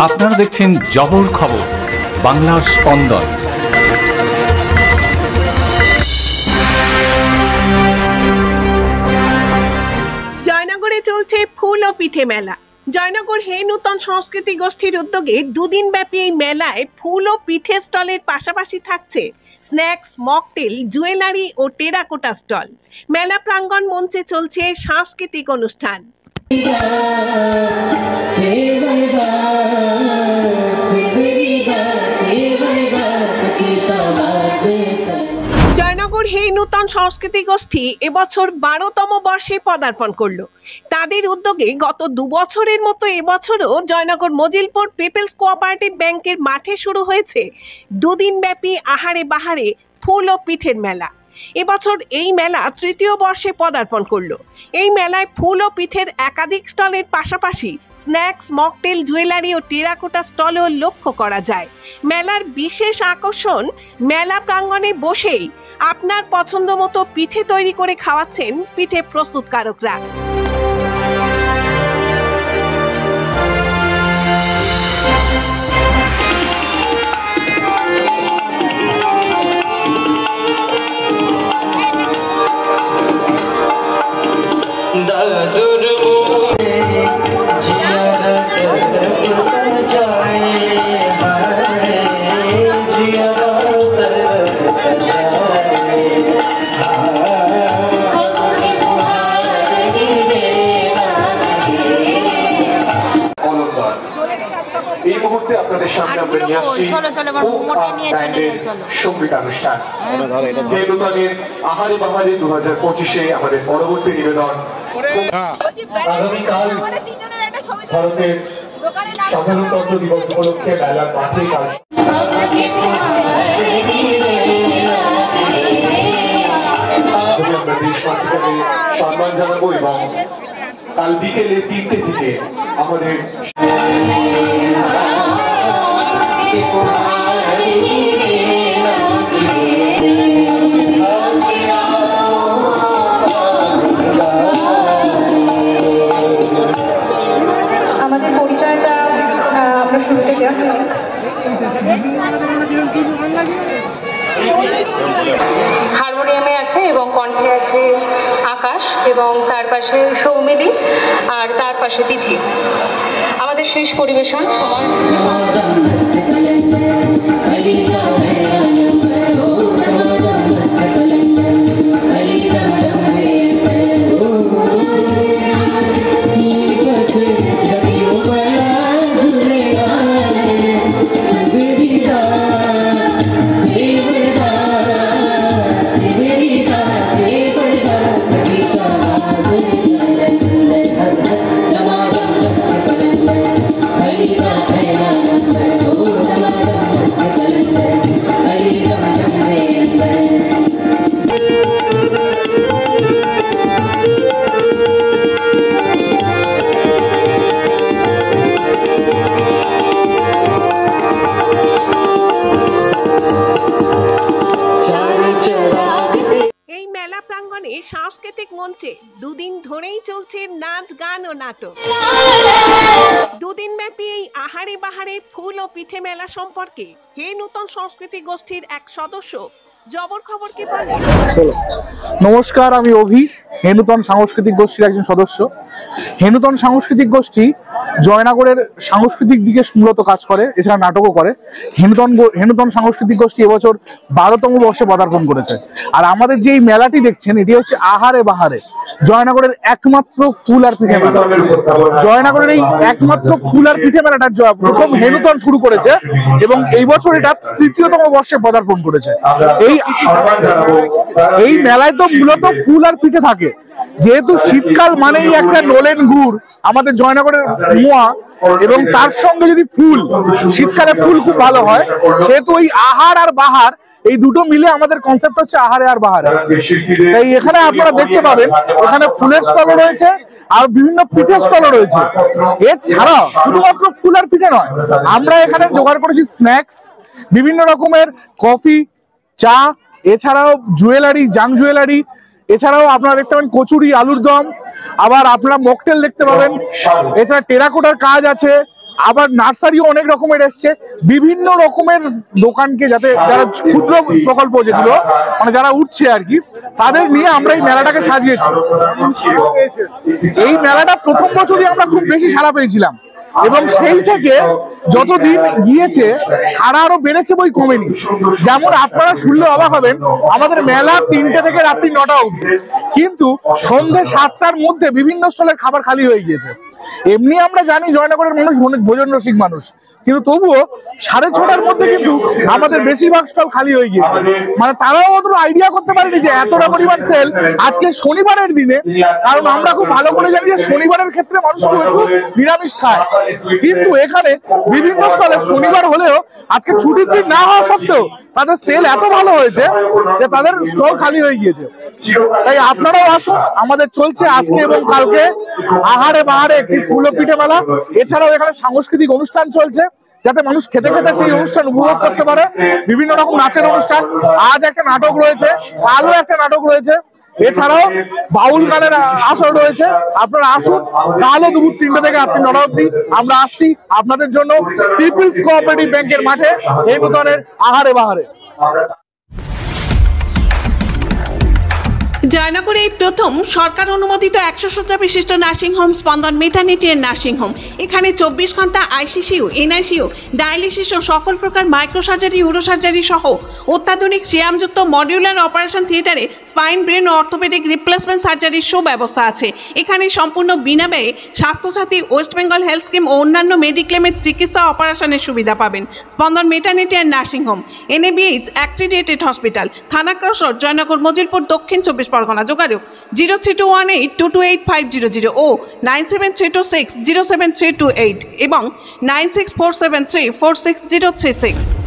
আপনারা দেখছেন জবর খবর, বাংলার স্পন্দন। জয়নগরে চলছে ফুল ও পিঠে মেলা। জয়নগর হে নূতন সংস্কৃতি গোষ্ঠীর উদ্যোগে দুদিন ব্যাপী এই মেলায় ফুল ও পিঠে স্টলের পাশাপাশি থাকছে স্ন্যাক্স, মকটেল, জুয়েলারি ও টেরাকোটা স্টল। মেলা প্রাঙ্গণ মঞ্চে চলছে সাংস্কৃতিক অনুষ্ঠান। জয়নগর হে নূতন সংস্কৃতি গোষ্ঠী এবছর 12তম বর্ষে পদার্পণ করলো। তাদের উদ্যোগে গত 2 বছরের মতো এবছরও জয়নগর মজিলপুর পিপলস কোঅপারেটিভ ব্যাংকের মাঠে শুরু হয়েছে দুদিন ব্যাপী আহারে বাহারে ফুল ও পিঠের মেলা। এবছর এই মেলা 3য় বর্ষে পদার্পণ করলো। এই মেলায় ফুল ও পিঠের একাধিক স্টলের পাশাপাশি স্ন্যাক্স, মকটেল, জুয়েলারি ও টেরাকোটা স্টলও লক্ষ্য করা যায়। মেলার বিশেষ আকর্ষণ, মেলা প্রাঙ্গণে বসেই আপনার পছন্দ মতো পিঠে তৈরি করে খাওয়াচ্ছেন পিঠে প্রস্তুতকারকরা। এই মুহূর্তে আপনাদের সামনে আমরা নিয়ে আসছি সঙ্গীত অনুষ্ঠান নূতনের আহারে বাহারে 2025-এ আমাদের পরবর্তী নিবেদন। আগামীকাল ভারতের সাধারণতন্ত্র দিবস উপলক্ষে মেলার মাঠে সম্মান জানাবো এবং কাল বিকেলে 3টে থেকে আমাদের আমাদের পরিচয়টা আমরা শুরুতে হারমোনিয়ামে আছে এবং কণ্ঠে আছে আকাশ এবং তার পাশে সৌমিলি আর তার পাশে তিথি। আমাদের শেষ পরিবেশন সময় সাংস্কৃতিক মঞ্চে দুদিন ধরেই চলছে নাচ, গান ও নাটক। দুদিন ব্যাপী এই আহারে বাহারে ফুল ও পিঠে মেলা সম্পর্কে হে নূতন সংস্কৃতি গোষ্ঠীর এক সদস্য জবর খবরকে বলেন। নমস্কার, আমি অভি, হে নূতন সাংস্কৃতিক গোষ্ঠীর একজন সদস্য। হে নূতন সাংস্কৃতিক গোষ্ঠী জয়নগরের সাংস্কৃতিক দিকে মূলত কাজ করে, এছাড়া নাটকও করে। হে নূতন সাংস্কৃতিক গোষ্ঠী এবছর 12তম বর্ষে পদার্পণ করেছে। আর আমাদের যে এই মেলাটি দেখছেন, এটি হচ্ছে আহারে বাহারে জয়নগরের একমাত্র ফুল আর পিঠে মেলা। জয়নগরের এই একমাত্র ফুল আর পিঠে মেলাটা প্রথম হে নূতন শুরু করেছে এবং এই বছর এটা 3য়তম বর্ষে পদার্পণ করেছে। এই মেলায় তো মূলত ফুল আর পিঠে থাকে, যেহেতু শীতকাল মানেই একটা নলেন গুড় আমাদের জয়নগরের মোয়া, এবং তার সঙ্গে যদি ফুল, শীতকালে ফুল খুব ভালো হয়, সেহেতু ওই আহার আর বাহার এই দুটো মিলে আমাদের কনসেপ্ট হচ্ছে আহারে আর বাহারে। তাই এখানে আপনারা দেখতে পাবেন এখানে ফুলের স্টলও রয়েছে আর বিভিন্ন পিঠে স্টলও রয়েছে। এছাড়া শুধুমাত্র ফুল আর পিঠে নয়, আমরা এখানে জোগাড় করেছি স্ন্যাক্স, বিভিন্ন রকমের কফি, চা, এছাড়াও জুয়েলারি, জাং জুয়েলারি, এছাড়াও আপনারা দেখতে পাবেন কচুরি, আলুর দম, আবার আপনারা মকটেল দেখতে পাবেন। এছাড়া টেরাকোটার কাজ আছে, আবার নার্সারিও অনেক রকমের এসছে, বিভিন্ন রকমের দোকানকে যাতে যারা ক্ষুদ্র প্রকল্প যেগুলো মানে যারা উঠছে আর কি তাদের নিয়ে আমরা এই মেলাটাকে সাজিয়েছি। এই মেলাটা প্রথম বছরই আমরা খুব বেশি সাড়া পেয়েছিলাম এবং সেই থেকে যতদিন গিয়েছে সারা আরো বেড়েছে বই কমেনি। যেমন আপনারা শুনলে অবাক হবেন, আমাদের মেলা 3টে থেকে রাত্রি 9টা অবধি, কিন্তু সন্ধ্যে 7টার মধ্যে বিভিন্ন স্টলের খাবার খালি হয়ে গিয়েছে। এমনি আমরা জানি জয়নগরের মানুষ ভোজন রসিক মানুষ, কিন্তু তবুও 6:30টার মধ্যে কিন্তু আমাদের বেশিরভাগ স্টল খালি হয়ে গিয়েছে। মানে তারাও অত আইডিয়া করতে পারেনি যে এতটা পরিমাণ সেল আজকে শনিবারের দিনে, কারণ আমরা খুব ভালো করে জানি যে শনিবারের ক্ষেত্রে মানুষ খুব একটু নিরামিষ খায়, কিন্তু এখানে বিভিন্ন স্টলে শনিবার হলেও আজকে ছুটির দিন না হওয়া সত্ত্বেও তাদের সেল এত ভালো হয়েছে যে তাদের স্টল খালি হয়ে গিয়েছে। তাই আপনারাও আসুন, আমাদের চলছে আজকে এবং কালকে আহারে বাহারে একটি ফুল ও পিঠে মেলা। এছাড়াও এখানে সাংস্কৃতিক অনুষ্ঠান চলছে যাতে মানুষ খেতে খেতে সেই অনুষ্ঠান উপভোগ করতে পারে। বিভিন্ন রকম নাচের অনুষ্ঠান, আজ একটা নাটক রয়েছে, কালও একটা নাটক রয়েছে, এছাড়াও বাউল গানের আসর রয়েছে। আপনারা আসুন, কালও দুপুর 3টে থেকে রাত্রি 9টা অবধি আমরা আসছি আপনাদের জন্য পিপলস কোঅপারেটিভ ব্যাংকের মাঠে এই নূতনের আহারে বাহারে। জয়নগরে এই প্রথম সরকার অনুমোদিত 100 শয্যা বিশিষ্ট নার্সিং হোম স্পন্দন মেটার্নিটি এন্ড নার্সিং হোম। এখানে 24 ঘন্টা আইসিসিউ, এনআইসিউ, ডায়ালিসিস ও সকল প্রকার মাইক্রোসার্জারি, ইউরোসার্জারি সহ অত্যাধুনিক সিয়ামযুক্ত মডিউলার অপারেশন থিয়েটারে স্পাইন, ব্রেন ও অর্থোপেডিক রিপ্লেসমেন্ট সার্জারির সুব্যবস্থা আছে। এখানে সম্পূর্ণ বিনামূল্যে Swasthyasathi, West Bengal health scheme ও অন্যান্য মেডিক্লেমের চিকিৎসা অপারেশনের সুবিধা পাবেন। Spandan maternity and nursing home, NABH accredited hospital, Thana cross road, Joynagar, Majilpur, Dakshin 24 Pargana. যোগাযোগ 0321822850 ও 9732607328 এবং 9647346036।